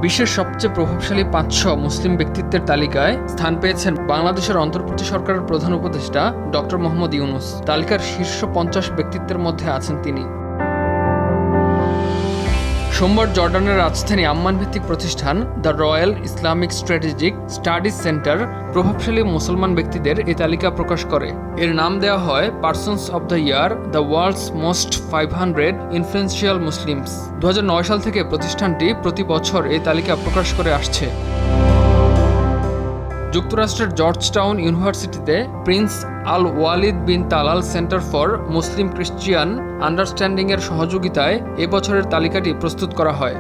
বিশ্বের সবচেয়ে প্রভাবশালী 500 মুসলিম ব্যক্তিত্বের তালিকায় স্থান পেয়েছেন বাংলাদেশের অন্তর্বর্তী সরকারের প্রধান উপদেষ্টা ডক্টর মোহাম্মদ ইউনূস। তালিকার শীর্ষ 50 ব্যক্তিত্বের মধ্যে আছেন তিনি। সোমবার জর্ডানের রাজধানী আম্মান ভিত্তিক প্রতিষ্ঠান the royal Islamic strategic studies centre প্রভাবশালী মুসলমান ব্যক্তিদের এই তালিকা প্রকাশ করে। এর নাম দেওয়া হয় persons of the year, the world's most 500 influential Muslims. 2009 সাল থেকে প্রতিষ্ঠানটি প্রতি বছর এই তালিকা প্রকাশ করে আসছে। যুক্তরাষ্ট্রের জর্জটাউন ইউনিভার্সিটিতে Prince Al Waleed bin Talal centre for Muslim Christian understanding এর সহযোগিতায় এবছরের তালিকাটি প্রস্তুত করা হয়।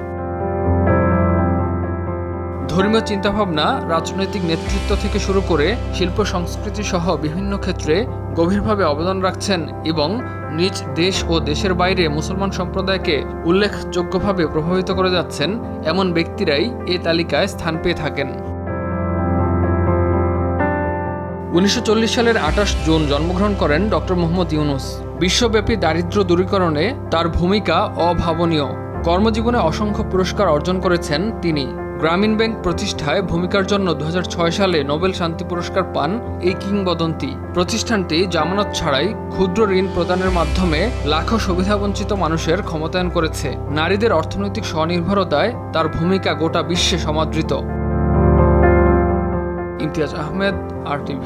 ধর্মীয় চিন্তাভাবনা, রাজনৈতিক নেতৃত্ব থেকে শুরু করে শিল্প সংস্কৃতি সহ বিভিন্ন ক্ষেত্রে গভীরভাবে অবদান রাখছেন এবং নিজ দেশ ও দেশের বাইরে মুসলমান সম্প্রদায়কে উল্লেখযোগ্যভাবে প্রভাবিত করে যাচ্ছেন এমন ব্যক্তিরাই এই তালিকায় স্থান পেয়ে থাকেন। 1940 সালের 28 জুন জন্মগ্রহণ করেন ডক্টর মোহাম্মদ ইউনূস। বিশ্বব্যাপী দারিদ্র্য দূরীকরণে তার ভূমিকা অভাবনীয়। কর্মজীবনে অসংখ্য পুরস্কার অর্জন করেছেন তিনি। গ্রামীণ ব্যাংক প্রতিষ্ঠায় ভূমিকার জন্য 2006 সালে নোবেল শান্তি পুরস্কার পান এই কিংবদন্তি। প্রতিষ্ঠানটি জামানত ছাড়াই ক্ষুদ্র ঋণ প্রদানের মাধ্যমে লাখো সুবিধাবঞ্চিত মানুষের ক্ষমতায়ন করেছে। নারীদের অর্থনৈতিক স্বনির্ভরতায় তার ভূমিকা গোটা বিশ্বে সমাদৃত। ইমতিয়াজ আহমেদ, RTV।